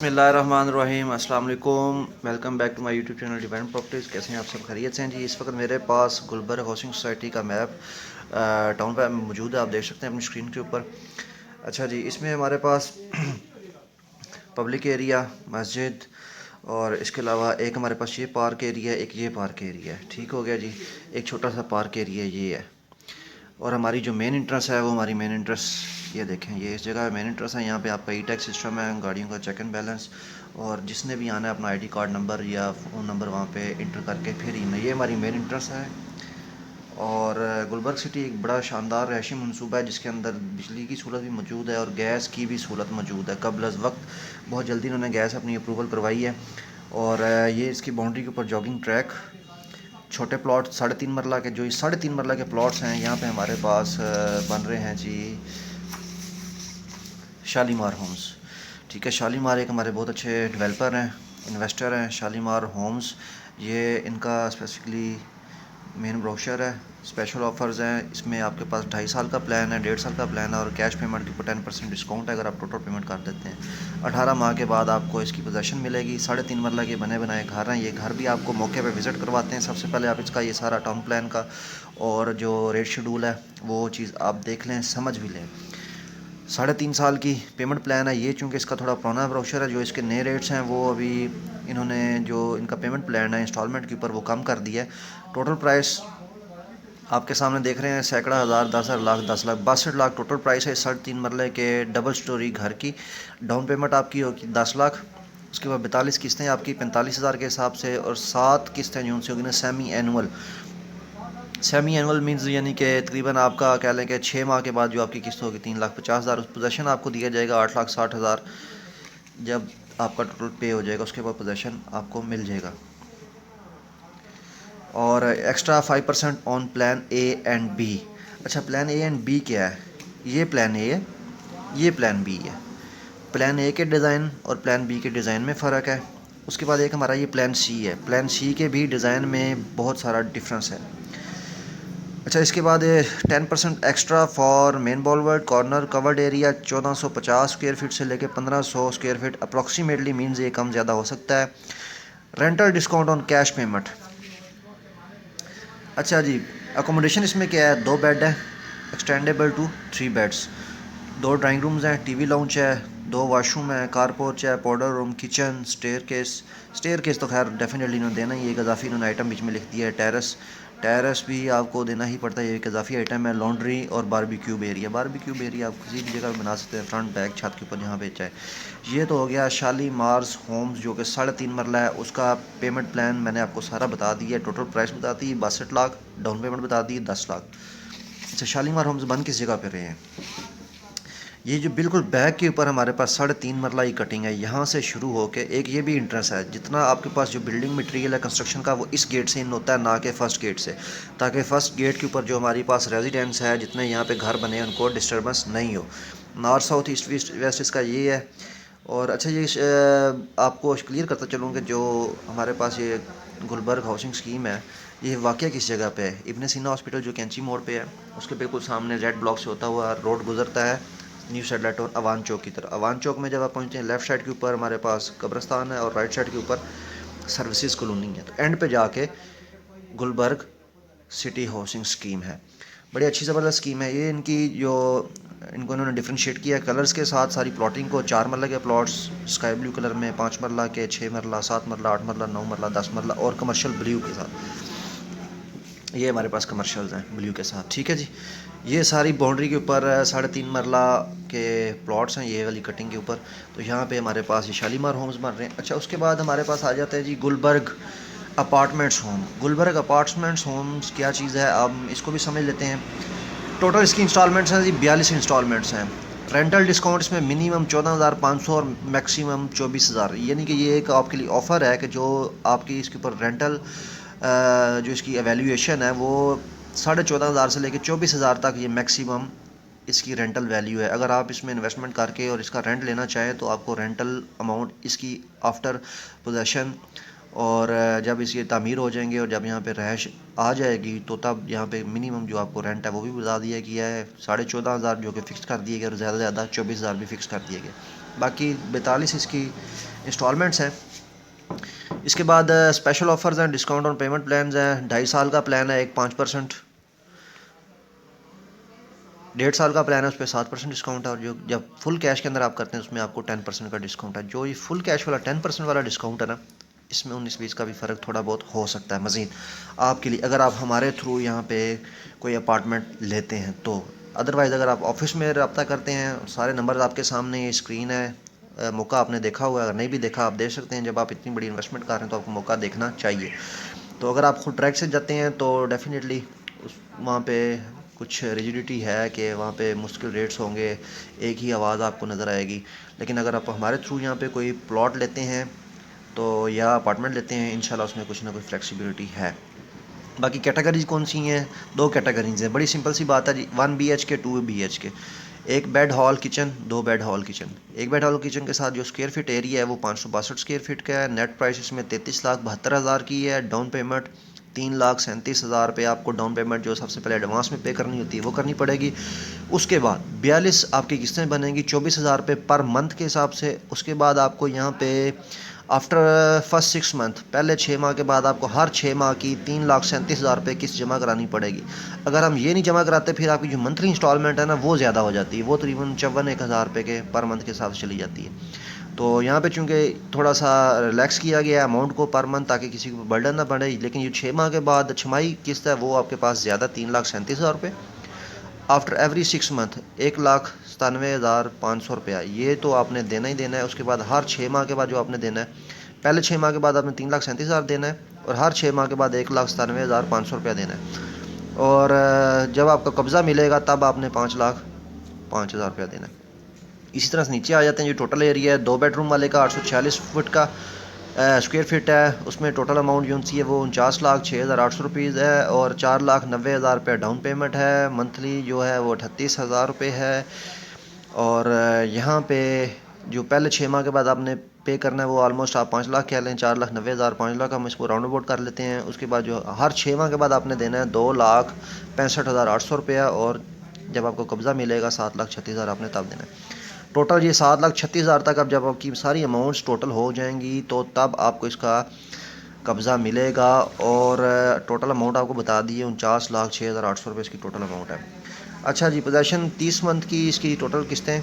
बिस्मिल्लाहिर्रहमानिर्रहीम अस्सलाम वालेकुम। Welcome back to my YouTube channel divine properties. कैसे हैं आप सब? खैरियत से हैं जी। इस वक्त मेरे पास गुलबर्ग हाउसिंग सोसाइटी का मैप टाउन पे मौजूद है, आप देख सकते हैं अपनी स्क्रीन के ऊपर। अच्छा जी, इसमें हमारे पास पब्लिक एरिया, मस्जिद और इसके अलावा एक हमारे पास ये पार्क एरिया है, एक ये पार्क एरिया है। ठीक हो गया जी। एक छोटा सा पार्क एरिया ये है और हमारी जो मेन इंट्रेंस है वो हमारी मेन इंट्रेंस ये देखें, ये इस जगह मेन इंट्रेंस है। यहाँ पे आपका ई टैक्स सिस्टम है, गाड़ियों का चेक एंड बैलेंस, और जिसने भी आना है अपना आईडी कार्ड नंबर या फ़ोन नंबर वहाँ पे इंटर करके फिर ही ये हमारी मेन इंट्रेंस है। और गुलबर्ग सिटी एक बड़ा शानदार रहायशी मनसूबा है जिसके अंदर बिजली की सहूलत भी मौजूद है और गैस की भी सहूलत मौजूद है। कबल अज़ वक्त बहुत जल्दी इन्होंने गैस अपनी अप्रूवल करवाई है। और ये इसकी बाउंड्री के ऊपर जॉगिंग ट्रैक, छोटे प्लॉट 3.5 मरला के, जो इस 3.5 मरला के प्लॉट्स हैं यहाँ पे हमारे पास बन रहे हैं जी शालीमार होम्स। ठीक है, शालीमार एक हमारे बहुत अच्छे डेवलपर हैं, इन्वेस्टर हैं। शालीमार होम्स ये इनका स्पेसिफिकली मेन ब्रोशर है, स्पेशल ऑफर्स हैं। इसमें आपके पास 2.5 साल का प्लान है, 1.5 साल का प्लान है और कैश पेमेंट के ऊपर 10% डिस्काउंट है अगर आप टोटल पेमेंट कर देते हैं। 18 माह के बाद आपको इसकी पोजेसन मिलेगी। 3.5 मरला के बने बनाए घर हैं। ये घर भी आपको मौके पे विज़िट करवाते हैं। सबसे पहले आप इसका ये सारा टाउन प्लान का और जो रेट शेड्यूल है वो चीज़ आप देख लें, समझ भी लें। 3.5 साल की पेमेंट प्लान है ये, चूँकि इसका थोड़ा पुराना ब्रोशर है। जो इसके नए रेट्स हैं वो अभी इन्होंने जो इनका पेमेंट प्लान है इंस्टॉलमेंट के ऊपर वो कम कर दिया है। टोटल प्राइस आपके सामने देख रहे हैं, सैकड़ा हज़ार, 10,000, लाख, 10 लाख, 62 लाख टोटल प्राइस है 3.5 मरले के डबल स्टोरी घर की। डाउन पेमेंट आपकी होगी 10 लाख। उसके बाद 42 किस्तें आपकी 45,000 के हिसाब से और 7 किस्तें जो उनसे होगी ना semi annual. Semi annual means यानी कि तकरीबन आपका कह लें कि 6 माह के बाद जो आपकी किस्त होगी 3,50,000। उस पोजेसन आपको दिया जाएगा 8,60,000 जब आपका टोटल पे हो जाएगा, उसके बाद पोजेसन आपको मिल जाएगा। और extra 5% on plan A and B. अच्छा, प्लान ए एंड बी क्या है? ये प्लान ए है, ये प्लान बी है। प्लान ए के डिज़ाइन और प्लान बी के डिज़ाइन में फ़र्क है। उसके बाद एक हमारा ये प्लान सी है। प्लान सी के भी डिज़ाइन में बहुत सारा डिफरेंस है। अच्छा, इसके बाद 10% extra for main boulevard corner covered area 1450 square feet से लेके 1500 स्क्वायर फीट अप्रॉक्सीमेटली, मीन्स ये कम ज़्यादा हो सकता है। Rental discount on cash payment. अच्छा जी, अकोमोडेशन इसमें क्या है? 2 बेड है, extendable to 3 beds, 2 drawing rooms हैं, टीवी लाउंज है, 2 वाशरूम है, कार पोर्च है, powder room, kitchen, staircase तो खैर डेफिनेटली इन्होंने देना ही है। एक इजाफी इन्होंने आइटम बीच में लिख दिया है। टेरेस भी आपको देना ही पड़ता है, एक इजाफी आइटम है। लॉन्ड्री और बारबेक्यू एरिया। बारबेक्यू एरिया आप किसी भी जगह बना सकते हैं, फ्रंट बैक छत के ऊपर जहाँ पे चाहे। ये तो हो गया शालीमार्स होम्स जो कि 3.5 मरला है। उसका पेमेंट प्लान मैंने आपको सारा बता दिया, टोटल प्राइस बता दी 62 लाख, डाउन पेमेंट बता दी 10 लाख। अच्छा, शालीमार होम्स बन किस जगह पे रहे हैं? ये जो बिल्कुल बैक के ऊपर हमारे पास 3.5 मरला की कटिंग है, यहाँ से शुरू होकर एक ये भी इंट्रेंस है। जितना आपके पास जो बिल्डिंग मटेरियल है कंस्ट्रक्शन का वो इस गेट से इन होता है, ना कि फ़र्स्ट गेट से, ताकि फ़र्स्ट गेट के ऊपर जो हमारी पास रेजिडेंस है जितने यहाँ पे घर बने उनको डिस्टर्बेंस नहीं हो। नॉर्थ साउथ ईस्ट वेस्ट इसका ये है। और अच्छा, ये आपको क्लियर करता चलूँ कि जो हमारे पास ये गुलबर्ग हाउसिंग स्कीम है ये वाक़या किस जगह पे है? इब्न सीना हॉस्पिटल जो कैंची मोड़ पे है उसके बिल्कुल सामने रेड ब्लॉक से होता हुआ रोड गुजरता है न्यू सेटलाइट और अवान चौक की तरफ। अवान चौक में जब आप पहुँचते हैं, लेफ़्ट साइड के ऊपर हमारे पास कब्रस्तान है और राइट साइड के ऊपर सर्विसेज कॉलोनी है। तो एंड पे जाके गुलबर्ग सिटी हाउसिंग स्कीम है। बड़ी अच्छी ज़बरदस्त स्कीम है ये। इनको इन्होंने डिफ्रेंशिएट किया कलर्स के साथ। सारी प्लॉटिंग को 4 मरला के प्लॉट्स स्काई ब्लू कलर में, 5 मरला के, 6 मरला, 7 मरला, 8 मरला, 9 मरला, 10 मरला और कमर्शियल ब्लू के साथ। ये हमारे पास कमर्शियल्स हैं ब्लू के साथ। ठीक है जी, ये सारी बाउंड्री के ऊपर 3.5 मरला के प्लॉट्स हैं ये वाली कटिंग के ऊपर। तो यहाँ पे हमारे पास ये शालीमार होम्स बन रहे हैं। अच्छा, उसके बाद हमारे पास आ जाता है जी Gulberg apartments home. Gulberg apartments homes क्या चीज़ है, अब इसको भी समझ लेते हैं। टोटल इसकी इंस्टॉलमेंट्स हैं जी 42 इंस्टॉलमेंट्स हैं। रेंटल डिस्काउंट इसमें मिनिमम 14,500 और मैक्सिमम 24,000। यानी कि ये एक आपके लिए ऑफ़र है कि जो आपकी इसके ऊपर रेंटल जो इसकी एवेल्यूएशन है वो 14,500 से लेकर 24,000 तक ये मैक्सिमम इसकी रेंटल वैल्यू है। अगर आप इसमें इन्वेस्टमेंट करके और इसका रेंट लेना चाहें तो आपको रेंटल अमाउंट इसकी आफ्टर पोजेसन और जब इसकी तामीर हो जाएंगे और जब यहाँ पे रहायश आ जाएगी तो तब यहाँ पे मिनिमम जो आपको रेंट है वो भी बता दिया गया है 14,500 जो कि फ़िक्स कर दिए गए और ज़्यादा से ज़्यादा 24,000 भी फ़िक्स कर दिए गए। बाकी 42 इसकी इंस्टॉलमेंट्स हैं। इसके बाद स्पेशल ऑफर्स हैं, डिस्काउंट ऑन पेमेंट प्लान्स हैं। 2.5 साल का प्लान है, एक 5%, 1.5 साल का प्लान है, उस पर 7% डिस्काउंट है, और जो जब फुल कैश के अंदर आप करते हैं उसमें आपको 10% का डिस्काउंट है। जो ये फुल कैश वाला 10% वाला डिस्काउंट है ना, इसमें 19-20 का भी फ़र्क थोड़ा बहुत हो सकता है मज़ीद आपके लिए, अगर आप हमारे थ्रू यहाँ पे कोई अपार्टमेंट लेते हैं तो। अदरवाइज़ अगर आप ऑफिस में रब्ता करते हैं, सारे नंबर आपके सामने ये स्क्रीन है, मौका आपने देखा हुआ है, अगर नहीं भी देखा आप देख सकते हैं। जब आप इतनी बड़ी इन्वेस्टमेंट कर रहे हैं तो आपको मौका देखना चाहिए। तो अगर आप खुद ट्रैक से जाते हैं तो डेफिनेटली उस वहाँ पे कुछ रिजिडिटी है कि वहाँ पे मुश्किल रेट्स होंगे, एक ही आवाज़ आपको नज़र आएगी। लेकिन अगर आप हमारे थ्रू यहाँ पे कोई प्लॉट लेते हैं तो या अपार्टमेंट लेते हैं, इंशाल्लाह उसमें कुछ ना कुछ फ्लेक्सिबिलिटी है। बाकी कैटेगरीज कौन सी हैं? 2 कैटेगरीज हैं, बड़ी सिंपल सी बात है जी। 1 BHK 2 BHK, एक bed hall kitchen, 2 bed hall kitchen. एक बेड हॉल किचन के साथ जो स्क्वायर फीट एरिया है वो 562 स्क्वायर फीट का है। नेट प्राइस इसमें 33,72,000 की है। डाउन पेमेंट 3,37,000 रुपये आपको डाउन पेमेंट जो सबसे पहले एडवांस में पे करनी होती है वो करनी पड़ेगी। उसके बाद 42 आपकी किस्तें बनेंगी 24,000 रुपये पर मंथ के हिसाब से। उसके बाद आपको यहाँ पे आफ्टर फर्स्ट 6 मंथ, पहले 6 माह के बाद आपको हर 6 माह की 3,37,000 रुपये किस्त जमा करानी पड़ेगी। अगर हम ये नहीं जमा कराते फिर आपकी जो मंथली इंस्टॉलमेंट है ना वो ज़्यादा हो जाती है, वो तकरीबन 54,000 रुपये के पर मंथ के हिसाब से चली जाती है। तो यहाँ पे चूँकि थोड़ा सा रिलैक्स किया गया है अमाउंट को पर मंथ, ताकि किसी को बर्डन ना पड़े। लेकिन ये 6 माह के बाद छमाही किस्त है वो आपके पास ज़्यादा 3,37,000 रुपये। आफ्टर एवरी 6 मंथ 1,97,500 रुपया ये तो आपने देना ही देना है। उसके बाद हर 6 माह के बाद जो आपने देना है, पहले 6 माह के बाद आपने 3,37,000 देना है, और हर 6 माह के बाद 1,97,500 रुपया देना है। और जब आपका कब्ज़ा मिलेगा तब आपने 5,05,000 रुपया देना है। इसी तरह से नीचे आ जाते हैं। जो टोटल एरिया है 2 बेडरूम वाले का 846 फुट का स्क्वायर फीट है, उसमें टोटल अमाउंट जो सी है वो 49,06,800 रुपीज़ है, और 4,90,000 रुपये डाउन पेमेंट है। मंथली जो है वो 38,000 रुपये है। और यहाँ पे जो पहले 6 माह के बाद आपने पे करना है वो ऑलमोस्ट आप 5 लाख कह लें, 4,90,000, 5 लाख हम इसको राउंड अबाउट कर लेते हैं। उसके बाद जो हर 6 माह के बाद आपने देना है 2,65,800 रुपया, और जब आपको कब्ज़ा मिलेगा 7,36,000 आपने तब देना है। टोटल ये 7,36,000 तक अब जब आपकी सारी अमाउंट्स टोटल हो जाएंगी तो तब आपको इसका कब्ज़ा मिलेगा। और टोटल अमाउंट आपको बता दी है 49,06,800 रुपये इसकी टोटल अमाउंट है। अच्छा जी, पोजेसन 30 मंथ की इसकी टोटल किस्तें।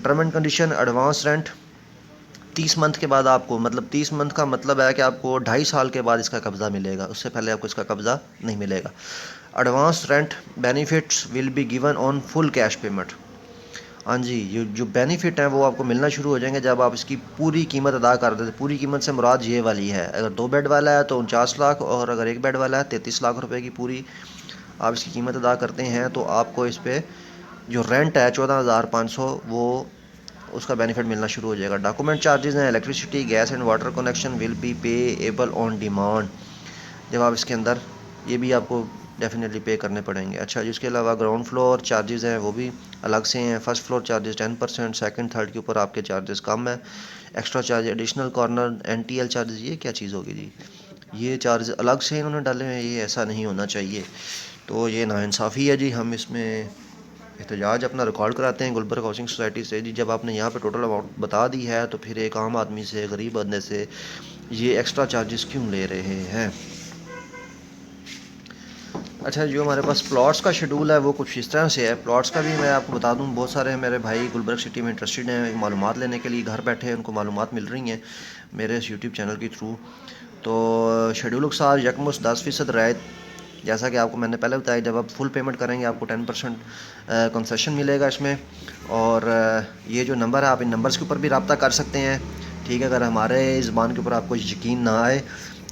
Term and condition advance rent 30 month के बाद आपको, मतलब 30 मंथ का मतलब है कि आपको 2.5 साल के बाद इसका कब्ज़ा मिलेगा, उससे पहले आपको इसका कब्ज़ा नहीं मिलेगा। Advance rent benefits will be given on full cash payment. हाँ जी, ये जो बेनिफिट हैं वो आपको मिलना शुरू हो जाएंगे जब आप इसकी पूरी कीमत अदा कर देते। पूरी कीमत से मुराद ये वाली है, अगर 2 बेड वाला है तो 49 लाख, और अगर 1 बेड वाला है 33 लाख रुपए की पूरी आप इसकी कीमत अदा करते हैं तो आपको इस पर जो रेंट है 14,500 वो उसका बेनिफिट मिलना शुरू हो जाएगा। डॉक्यूमेंट चार्जेस हैं, electricity gas and water connection will be payable on demand. जब आप इसके अंदर ये भी आपको डेफिनेटली पे करने पड़ेंगे। अच्छा जी, इसके अलावा ग्राउंड फ्लोर चार्जेस हैं वो भी अलग से हैं। First floor charges 10%, second third के ऊपर आपके चार्जेस कम है। Extra charge additional corner NTL charges, ये क्या चीज़ होगी जी? ये चार्ज अलग से इन्होंने डाले हैं, ये ऐसा नहीं होना चाहिए। तो ये नाइंसाफ़ी है जी। हम इसमें एहतजाज अपना रिकॉर्ड कराते हैं गुलबर्ग हाउसिंग सोसाइटी से जी। जब आपने यहाँ पे टोटल अमाउंट बता दी है तो फिर एक आम आदमी से, गरीब बंदे से ये एक्स्ट्रा चार्जेस क्यों ले रहे हैं? अच्छा, जो हमारे पास प्लॉट्स का शेड्यूल है वो कुछ इस तरह से है। प्लॉट्स का भी मैं आपको बता दूं, बहुत सारे मेरे भाई गुलबर्ग सिटी में इंटरेस्टेड हैं मालूमात लेने के लिए, घर बैठे उनको मालूमात मिल रही हैं मेरे इस यूट्यूब चैनल के थ्रू। तो शेड्यूल के साथ यकमुश्त 10% रियायत, जैसा कि आपको मैंने पहले बताया, जब आप फुल पेमेंट करेंगे आपको 10% कंसेशन मिलेगा इसमें। और ये जो नंबर है आप इन नंबर्स के ऊपर भी रब्ता कर सकते हैं, ठीक है। अगर हमारे ज़बान के ऊपर आपको यकीन ना आए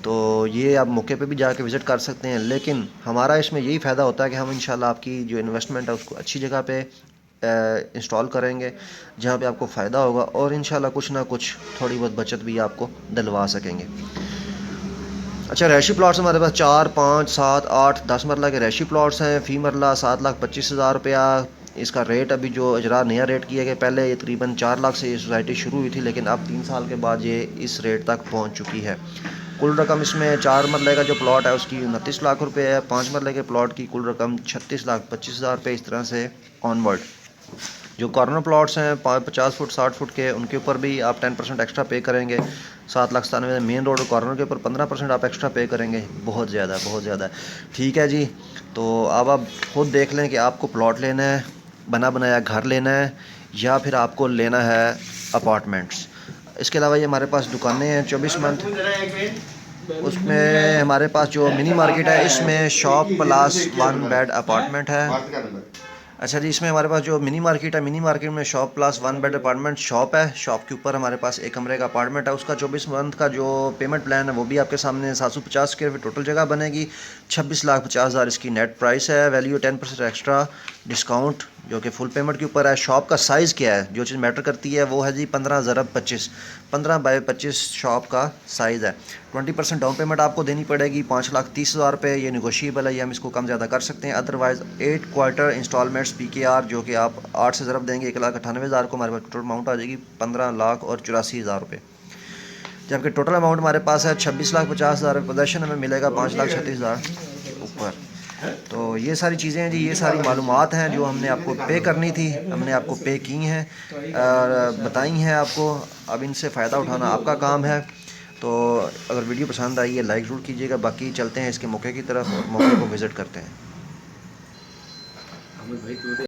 तो ये आप मौके पे भी जाके विज़िट कर सकते हैं। लेकिन हमारा इसमें यही फ़ायदा होता है कि हम इंशाल्लाह आपकी जो इन्वेस्टमेंट है उसको अच्छी जगह पे इंस्टॉल करेंगे जहाँ पे आपको फ़ायदा होगा, और इंशाल्लाह कुछ ना कुछ थोड़ी बहुत बचत भी आपको दिलवा सकेंगे। अच्छा, रैशी प्लॉट्स हमारे पास 4, 5, 7, 8, 10 मरला के रैशी प्लॉट्स हैं। फ़ी मरला 7,25,000 रुपया इसका रेट। अभी जो इजरा नया रेट किया गया, पहले ये तकरीबन 4 लाख से ये सोसाइटी शुरू हुई थी, लेकिन अब 3 साल के बाद ये इस रेट तक पहुँच चुकी है। कुल रकम इसमें 4 मरले का जो प्लॉट है उसकी 29 लाख रुपए है। 5 मरले के प्लॉट की कुल रकम 36,25,000 रुपये, इस तरह से ऑनवर्ड। जो कॉर्नर प्लॉट्स हैं 50 फुट 60 फुट के, उनके ऊपर भी आप 10% एक्स्ट्रा पे करेंगे। 7,97,000 मेन रोड कॉर्नर के ऊपर 15% आप एक्स्ट्रा पे करेंगे। बहुत ज़्यादा। ठीक है जी, तो अब आप खुद देख लें कि आपको प्लॉट लेना है, बना बनाया घर लेना है, या फिर आपको लेना है अपार्टमेंट्स। इसके अलावा ये हमारे पास दुकानें हैं 24 मंथ। उसमें हमारे पास जो मिनी मार्केट है, इसमें शॉप प्लस 1 बेड अपार्टमेंट है। अच्छा जी, इसमें हमारे पास जो मिनी मार्केट है, मिनी मार्केट में shop plus 1 bed apartment shop है। शॉप के ऊपर हमारे पास एक कमरे का अपार्टमेंट है। उसका 24 मंथ का जो पेमेंट प्लान है वो भी आपके सामने 750 स्क्वायर फीट टोटल जगह बनेगी। 26,50,000 इसकी नेट प्राइस है। वैल्यू 10% एक्स्ट्रा डिस्काउंट जो कि फुल पेमेंट के ऊपर है। शॉप का साइज़ क्या है, जो चीज़ मैटर करती है वो है जी 15x25, 15x25 शॉप का साइज़ है। 20% डाउन पेमेंट आपको देनी पड़ेगी 5,30,000 रुपये। ये निगोशिएबल है, ये हम इसको कम ज़्यादा कर सकते हैं। अदरवाइज़ 8 क्वार्टर इंस्टॉलमेंट्स PKR जो कि आप 8 से ज़रब देंगे 1,98,000 को, हमारे पास टोटल अमाउंट आ जाएगी 15,84,000 रुपये। जबकि टोटल अमाउंट हमारे पास है 26,50,000। पोजेसन हमें मिलेगा 5,36,000 के ऊपर। तो ये सारी चीज़ें हैं जी, ये सारी मालूमात हैं जो हमने आपको पे करनी थी, हमने आपको पे की हैं और बताई हैं आपको। अब इनसे फ़ायदा उठाना आपका काम है। तो अगर वीडियो पसंद आई है लाइक ज़रूर कीजिएगा। बाकी चलते हैं इसके मौके की तरफ और मौके को विज़िट करते हैं।